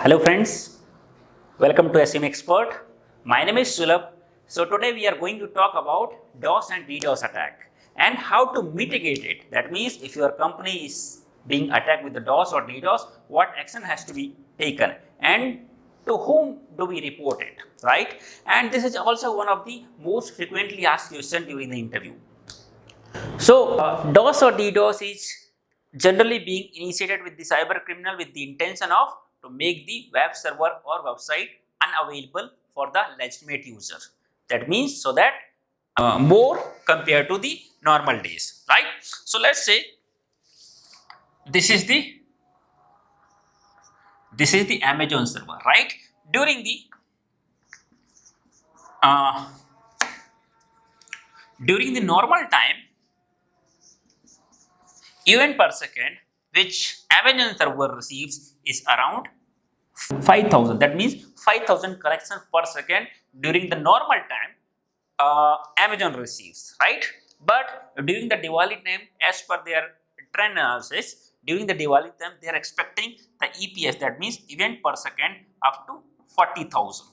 Hello friends, welcome to SIEM XPERT. My name is Sulabh. So today we are going to talk about DOS and DDoS attack and how to mitigate it. That means if your company is being attacked with the DOS or DDoS, what action has to be taken and to whom do we report it, right? And this is also one of the most frequently asked questions during the interview. So DOS or DDoS is generally being initiated with the cyber criminal with the intention of to make the web server or website unavailable for the legitimate user. That means so that more compared to the normal days, right? So let's say this is the Amazon server, right? During the normal time, event per second which Amazon server receives is around 5,000. That means 5,000 collections per second during the normal time Amazon receives, right? But during the Diwali time, as per their trend analysis, during the Diwali time, they are expecting the EPS, that means event per second, up to 40,000,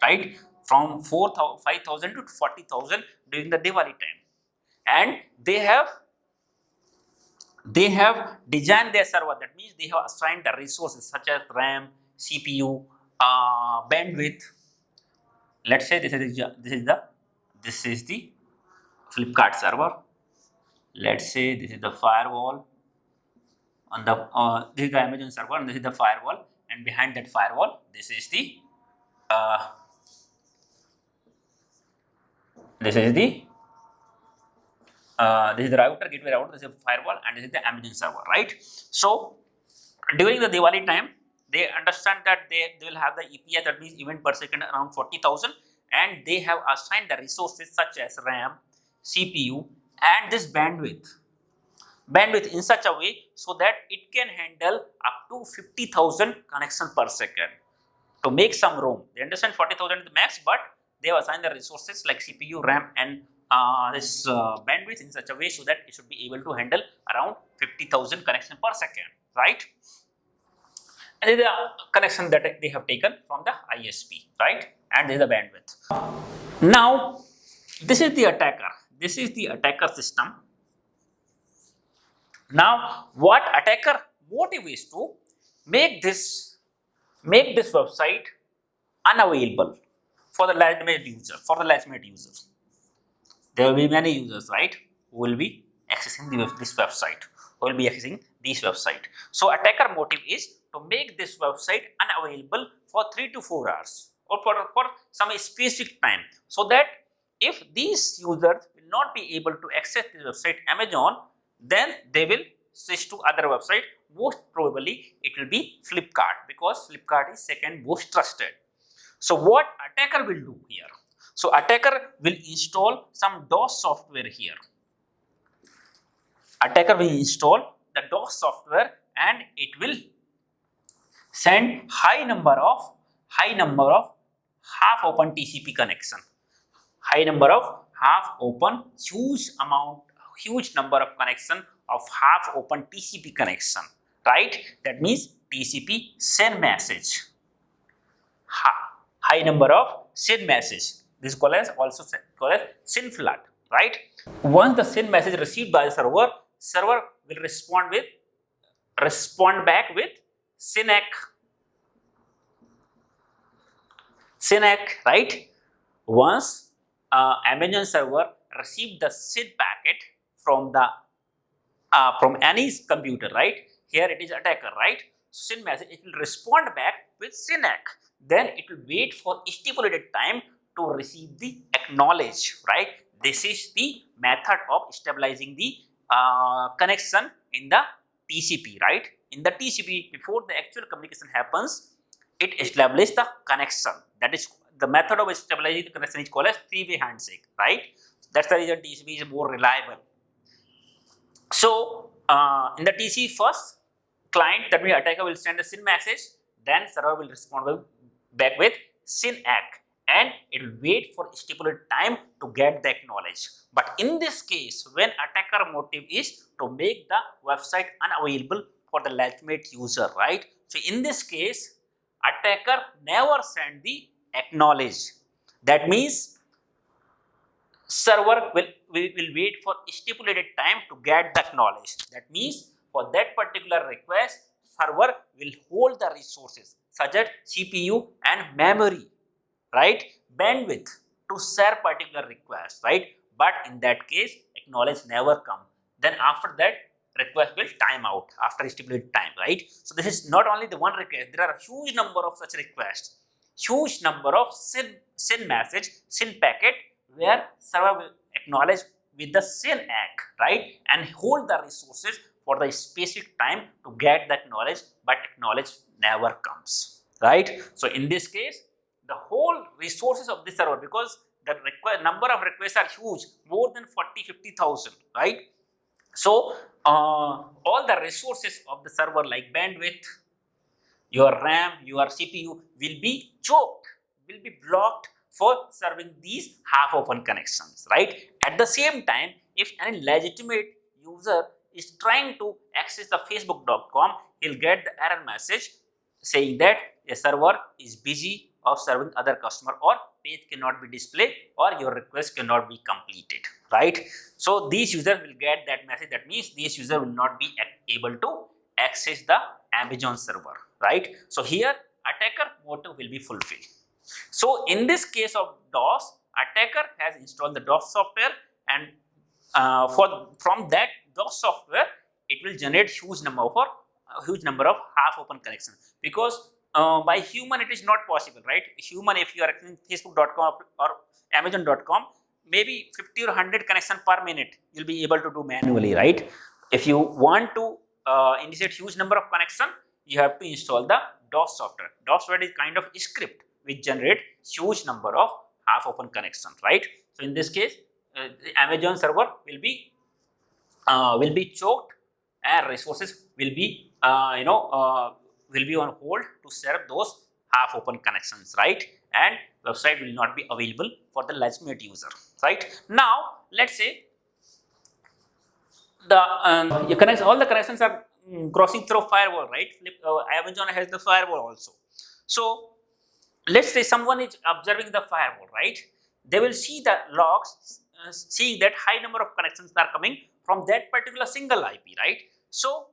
right? From 5,000 to 40,000 during the Diwali time. And they have designed their server. That means they have assigned the resources such as RAM, CPU, bandwidth. Let's say this is the Flipkart server. Let's say this is the firewall on the this is the Amazon server and this is the firewall, and behind that firewall this is the router, gateway router, this is the firewall, and this is the Amazon server, right? So during the Diwali time, they understand that they will have the EPS, that means event per second, around 40,000, and they have assigned the resources such as RAM, CPU, and this bandwidth in such a way so that it can handle up to 50,000 connections per second to make some room. They understand 40,000 is the max, but they have assigned the resources like CPU, RAM, and this bandwidth in such a way so that it should be able to handle around 50,000 connections per second, right? And this is the connection that they have taken from the ISP, right? And this is the bandwidth. Now, this is the attacker. This is the attacker system. Now, what attacker motive is to make this website unavailable for the legitimate user. There will be many users, right, who will be accessing this website, So attacker motive is to make this website unavailable for 3 to 4 hours or for some specific time, so that if these users will not be able to access this website Amazon, then they will switch to other website. Most probably it will be Flipkart, because Flipkart is second most trusted. So what attacker will do here? So attacker will install some DOS software here. Attacker will install the DOS software and it will send high number of half open TCP connection. Huge number of connection of half open TCP connection, right? That means TCP SYN message. High number of SYN message. This is also called as SYN Flood, right? Once the SYN message received by the server will respond back with SYN, right? Once Amazon server received the SYN packet from any computer, right? Here it is attacker, right? SYN message, it will respond back with SYN. Then it will wait for stipulated time to receive the acknowledge, right? This is the method of stabilizing the connection in the TCP, right? In the TCP, before the actual communication happens, it establishes the connection. That is the method of stabilizing the connection is called as three-way handshake, right? That's the reason TCP is more reliable. So in the TCP first, client, that means attacker, will send a SYN message, then server will respond back with SYN, and it will wait for stipulated time to get the acknowledge. But in this case, when attacker motive is to make the website unavailable for the legitimate user, right? So in this case, attacker never send the acknowledge. That means server will wait for stipulated time to get the acknowledge. That means for that particular request, server will hold the resources such as CPU and memory, right, bandwidth to share particular request, right. But in that case, acknowledge never come. Then after that, request will time out after stipulated time, right. So this is not only the one request. There are a huge number of such requests, huge number of SYN message, SYN packet, where server will acknowledge with the SYN ACK, right, and hold the resources for the specific time to get the acknowledge, but acknowledge never comes, right. So in this case, the whole resources of the server, because the number of requests are huge, more than 40-50,000, right. So all the resources of the server like bandwidth, your RAM, your CPU will be choked, will be blocked for serving these half open connections, right. At the same time, if any legitimate user is trying to access the facebook.com, he'll get the error message saying that a server is busy of serving other customer, or page cannot be displayed, or your request cannot be completed, right. So these users will get that message. That means these user will not be able to access the Amazon server, right. So here attacker motive will be fulfilled. So in this case of DOS, attacker has installed the DOS software, and from that DOS software, it will generate huge number of half open connections, because by human it is not possible, right. Human, if you are accessing facebook.com or amazon.com, maybe 50 or 100 connections per minute you'll be able to do manually, right. If you want to initiate huge number of connection, you have to install the DOS software. DOS software is kind of script which generate huge number of half open connections, right. So in this case, the Amazon server will be choked, and resources will be will be on hold to serve those half open connections, right, and website will not be available for the legitimate user, right. Now let's say the all the connections are crossing through firewall, right. Amazon has the firewall also. So let's say someone is observing the firewall, right. They will see the logs, seeing that high number of connections are coming from that particular single IP, right. So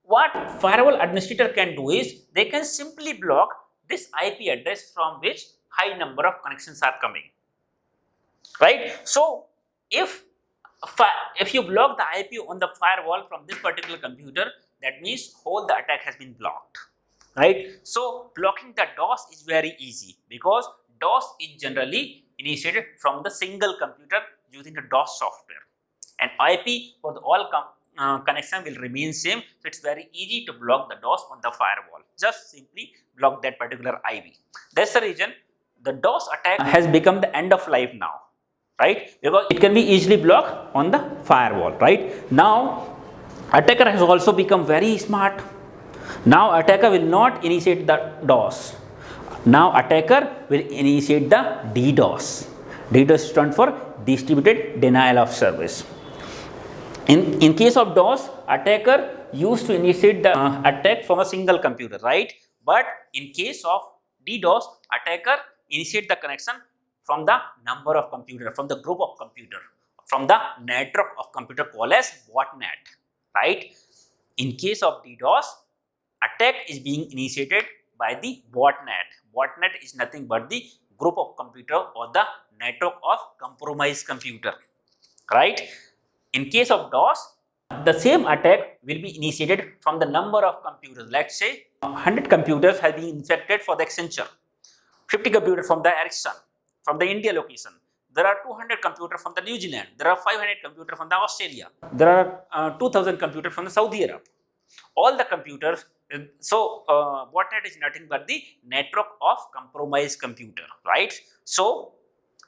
what firewall administrator can do is, they can simply block this IP address from which high number of connections are coming, right. So if you block the IP on the firewall from this particular computer, that means whole the attack has been blocked, right. So blocking the DOS is very easy, because DOS is generally initiated from the single computer using the DOS software, and IP for the all connection will remain same. So it's very easy to block the DOS on the firewall. Just simply block that particular IP. That's the reason the DOS attack has become the end of life now, right, because it can be easily blocked on the firewall, right. Now attacker has also become very smart. Now attacker will not initiate the DOS. Now attacker will initiate the DDoS. DDoS stands for distributed denial of service. In case of DOS, attacker used to initiate the attack from a single computer, right. But in case of DDoS, attacker initiate the connection from the number of computer, from the group of computer, from the network of computer called as botnet, right. In case of DDoS, attack is being initiated by the botnet. Botnet is nothing but the group of computer or the network of compromised computer, right. In case of DOS, the same attack will be initiated from the number of computers. Let's say 100 computers have been infected for the Accenture, 50 computers from the Ericsson, from the India location. There are 200 computers from the New Zealand. There are 500 computers from the Australia. There are 2000 computers from the Saudi Arab. All the computers. So botnet is nothing but the network of compromised computer, right. So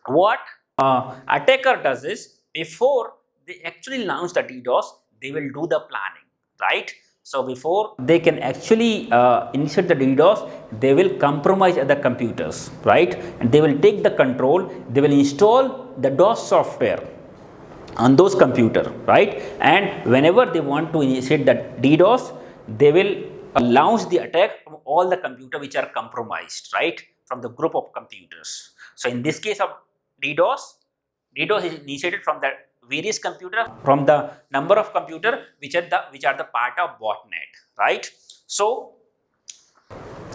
what attacker does is, before they actually launch the DDoS, they will do the planning, right. So before they can actually initiate the DDoS, they will compromise other computers, right, and they will take the control. They will install the DOS software on those computers, right, and whenever they want to initiate the DDoS, they will launch the attack from all the computers which are compromised, right, from the group of computers. So in this case of DDoS is initiated from the various computer, from the number of computer which are the part of botnet, right? So,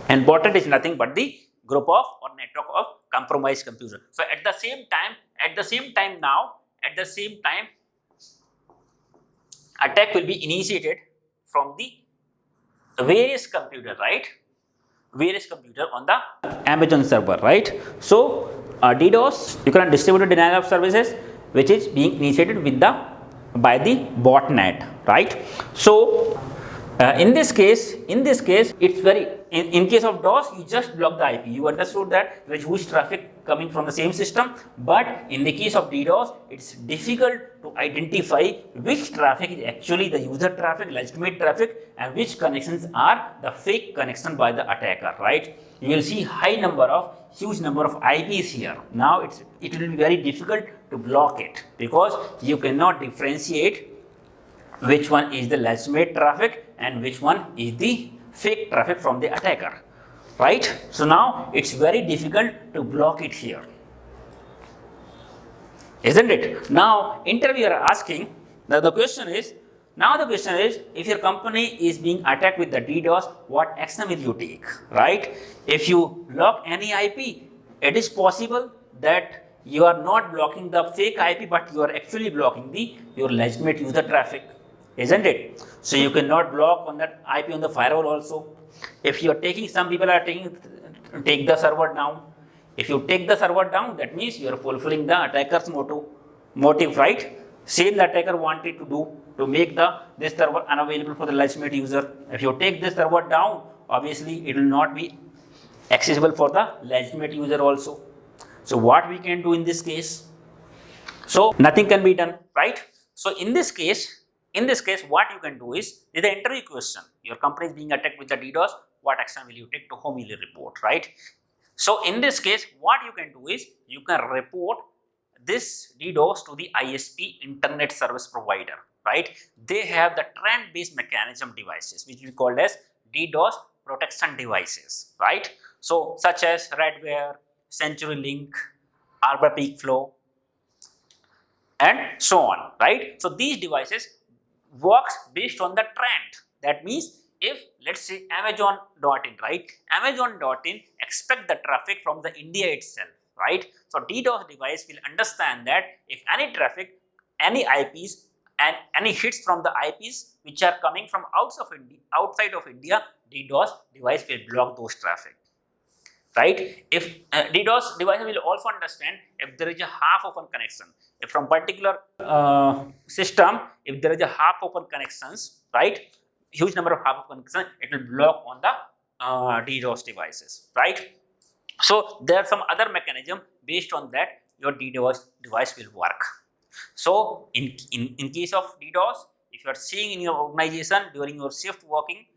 and botnet is nothing but the group of or network of compromised computer. So at the same time attack will be initiated from the various computer, right? Various computer on the Amazon server, right? So DDoS, you can distribute denial of services, which is being initiated by the botnet, right? So in this case, it's very in case of DOS, you just block the IP. You understood that there is huge traffic coming from the same system, but in the case of DDoS, it's difficult to identify which traffic is actually the user traffic, legitimate traffic, and which connections are the fake connection by the attacker, right? You will see huge number of IPs here. Now it will be very difficult to block it because you cannot differentiate which one is the legitimate traffic and which one is the fake traffic from the attacker, right? So now it's very difficult to block it here, isn't it? Now interviewer asking, the question is, if your company is being attacked with the DDoS, what action will you take, right? If you block any IP, it is possible that you are not blocking the fake IP, but you are actually blocking your legitimate user traffic, isn't it? So you cannot block on that IP on the firewall also. If you are taking, some people are take the server down. If you take the server down, that means you are fulfilling the attacker's motive, right? Same the attacker wanted to do, to make this server unavailable for the legitimate user. If you take this server down, obviously it will not be accessible for the legitimate user also. So what we can do in this case? So nothing can be done, right? So in this case, what you can do is the interview question. Your company is being attacked with the DDoS. What action will you take? To whom will you report, right? So in this case, what you can do is you can report this DDoS to the ISP, Internet Service Provider, right? They have the trend-based mechanism devices, which we call as DDoS protection devices, right? So such as Radware, CenturyLink, Arbor Peak Flow, and so on, right? So these devices works based on the trend. That means if, let's say, Amazon.in, right? Amazon.in expect the traffic from the India itself, right? So DDoS device will understand that if any traffic, any IPs and any hits from the IPs which are coming from outside of India, DDoS device will block those traffic, right? If DDoS device will also understand if there is a half open connection. If from particular system, if there is a half open connections, right, huge number of half open connections, it will block on the DDoS devices, right? So there are some other mechanism based on that your DDoS device will work. So in case of DDoS, if you are seeing in your organization during your shift working,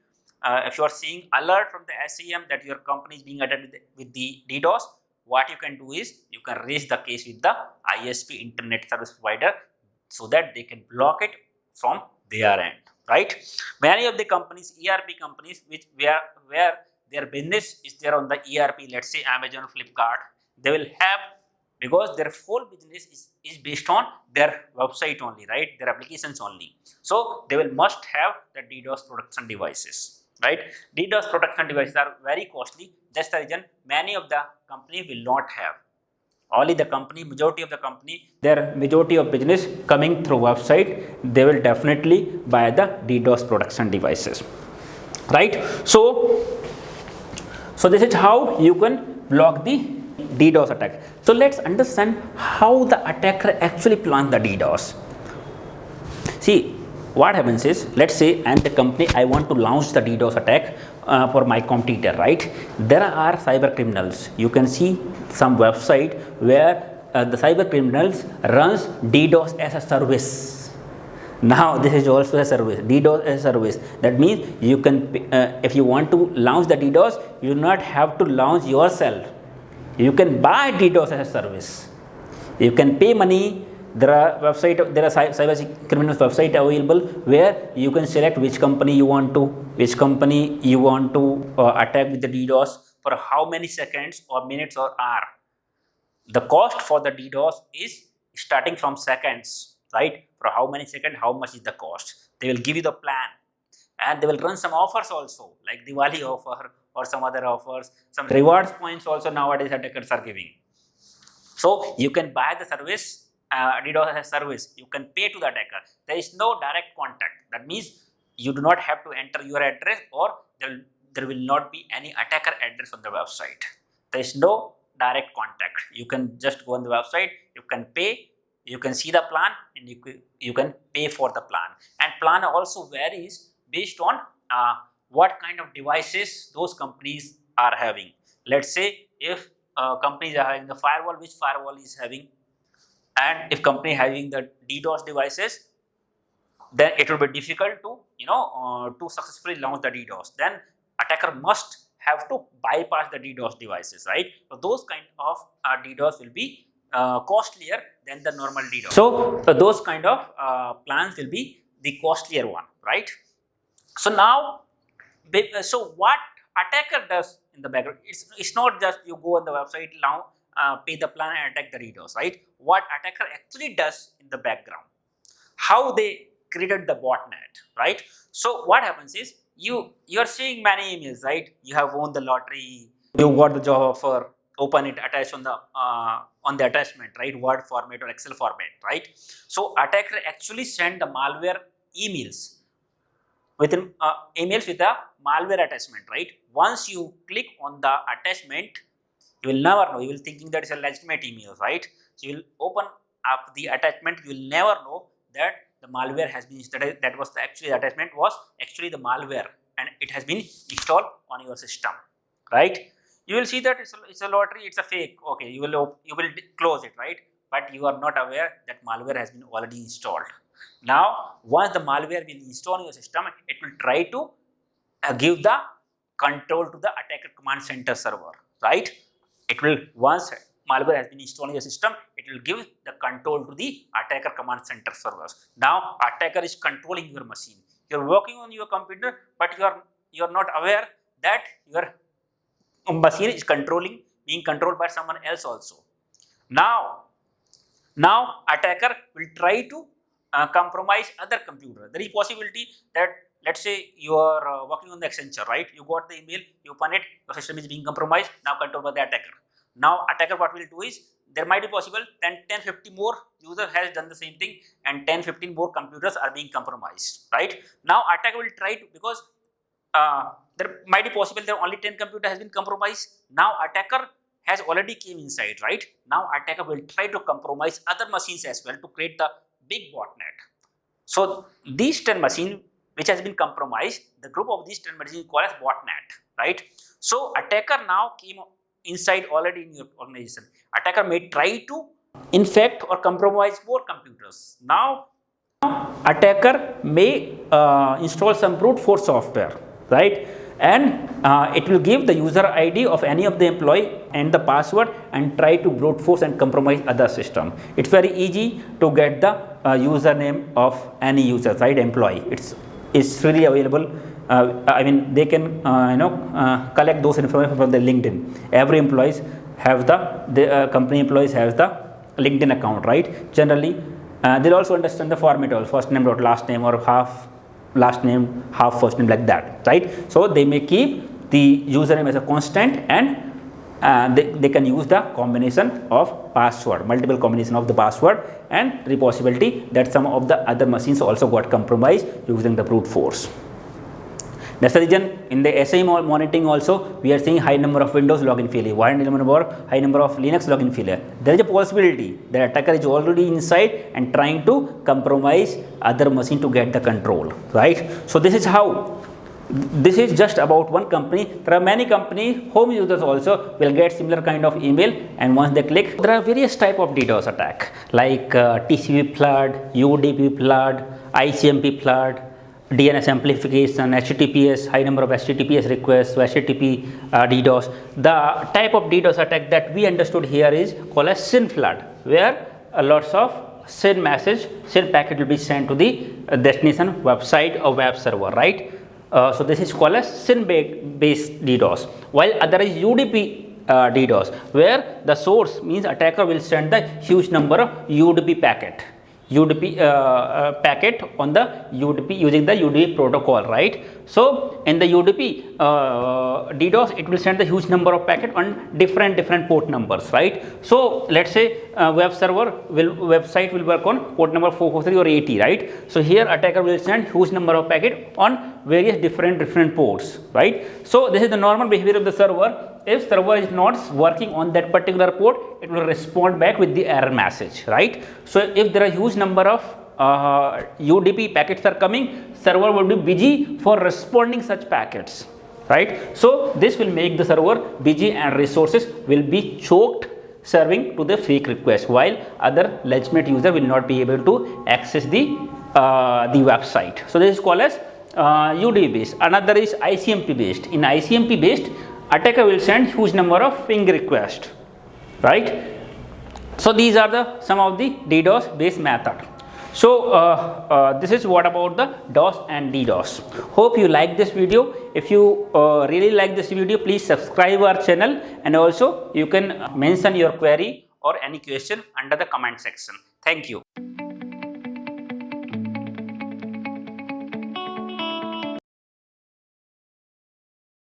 if you are seeing alert from the SIEM that your company is being attacked with the DDoS, what you can do is you can raise the case with the ISP, Internet Service Provider, so that they can block it from their end, right? Many of the companies, ERP companies, where their business is there on the ERP, let's say Amazon, Flipkart, they will have, because their whole business is based on their website only, right? Their applications only. So they will must have the DDoS protection devices, right? DDoS protection devices are very costly. That's the reason many of the company will not have. Only the company, majority of the company, their majority of business coming through website, they will definitely buy the DDoS protection devices, right? So this is how you can block the DDoS attack. So let's understand how the attacker actually plans the DDoS. See, what happens is, let's say I am the company, I want to launch the DDoS attack for my competitor, right? There are cyber criminals. You can see some website where the cyber criminals runs DDoS as a service. Now this is also a service, DDoS as a service. That means you can, if you want to launch the DDoS, you do not have to launch yourself. You can buy DDoS as a service. You can pay money there are cyber criminals website available where you can select which company you want to attack with the DDoS, for how many seconds or minutes or hour. The cost for the DDoS is starting from seconds, right? For how many seconds, how much is the cost? They will give you the plan, and they will run some offers also, like Diwali offer or some other offers, some rewards points also nowadays attackers are giving. So you can buy the service, DDoS as a service, you can pay to the attacker. There is no direct contact. That means you do not have to enter your address, or there will not be any attacker address on the website. There is no direct contact. You can just go on the website, you can pay, you can see the plan, and you can pay for the plan. And plan also varies based on what kind of devices those companies are having. Let's say if companies are having the firewall, which firewall is having, and if company having the DDoS devices, then it will be difficult to to successfully launch the DDoS. Then attacker must have to bypass the DDoS devices, right? So those kind of DDoS will be costlier than the normal DDoS. So those kind of plans will be the costlier one, right? So now, so what attacker does in the background? It's not just you go on the website now, pay the plan and attack the DDoS, right? What attacker actually does in the background, how they created the botnet, right? So what happens is you are seeing many emails, right? You have won the lottery, you got the job offer, open it, attach on the attachment, right? Word format or Excel format, right? So attacker actually send the malware emails within emails with a malware attachment, right? Once you click on the attachment, you will never know. You will thinking that it's a legitimate email, right? So you will open up the attachment. You will never know that the malware has been installed. That was the attachment was actually the malware, and it has been installed on your system, right? You will see that it's a lottery, it's a fake. Okay, you will close it, right? But you are not aware that malware has been already installed. Now, once the malware will install in your system, it will try to give the control to the attacker command center server, right? It will, once malware has been installed in your system, it will give the control to the attacker command center servers. Now, attacker is controlling your machine. You're working on your computer, but you're not aware that your machine is being controlled by someone else also. Now attacker will try to compromise other computer. There is possibility that, let's say you are working on the Accenture, right? You got the email, you open it, your system is being compromised, now controlled by the attacker. Now attacker what will do is, there might be possible then 10-50 more user has done the same thing, and 10-15 more computers are being compromised, right? Now attacker will try to, because there might be possible that only 10 computer has been compromised. Now attacker has already came inside, right? Now attacker will try to compromise other machines as well to create the big botnet. So these 10 machines which has been compromised, the group of these 10 machines is called as botnet, right? So attacker now came inside already in your organization. Attacker may try to infect or compromise more computers. Now attacker may install some brute force software, right? And it will give the user ID of any of the employee and the password and try to brute force and compromise other system. It's very easy to get the username of any user, right? Employee. It's freely available. I mean, they can collect those information from the LinkedIn. Every employees have the company employees have the LinkedIn account, right? Generally, they'll also understand the format of first name dot last name, or half last name, half first name, like that, right? So they may keep the username as a constant, and they can use the combination of password, multiple combination of the password, and the possibility that some of the other machines also got compromised using the brute force. That's the reason in the SIEM monitoring also we are seeing high number of Windows login failure, high number of Linux login failure. There is a possibility that attacker is already inside and trying to compromise other machine to get the control, right? So this is how. This is just about one company. There are many companies, home users also will get similar kind of email, and once they click, there are various type of DDoS attack like TCP flood, UDP flood, ICMP flood, DNS amplification, HTTPS, high number of HTTPS requests, HTTP DDoS. The type of DDoS attack that we understood here is called as SYN Flood, where lots of SYN message, SYN packet will be sent to the destination website or web server, right? So this is called as SYN based DDoS, while other is UDP DDoS, where the source means attacker will send the huge number of UDP packet on the UDP using the UDP protocol, right? So in the UDP DDoS, it will send the huge number of packet on different port numbers, right? So let's say website will work on port number 443 or 80, right? So here attacker will send huge number of packet on various different ports, right? So this is the normal behavior of the server. If server is not working on that particular port, it will respond back with the error message, right? So if there are huge number of UDP packets are coming, server will be busy for responding such packets, right? So this will make the server busy and resources will be choked serving to the fake request, while other legitimate user will not be able to access the website. So this is called as UDP based. Another is ICMP based. In ICMP based, attacker will send huge number of ping requests, right? So these are some of the DDoS based method. So this is what about the DOS and DDoS. Hope you like this video. If you really like this video, please subscribe our channel, and also you can mention your query or any question under the comment section. Thank you.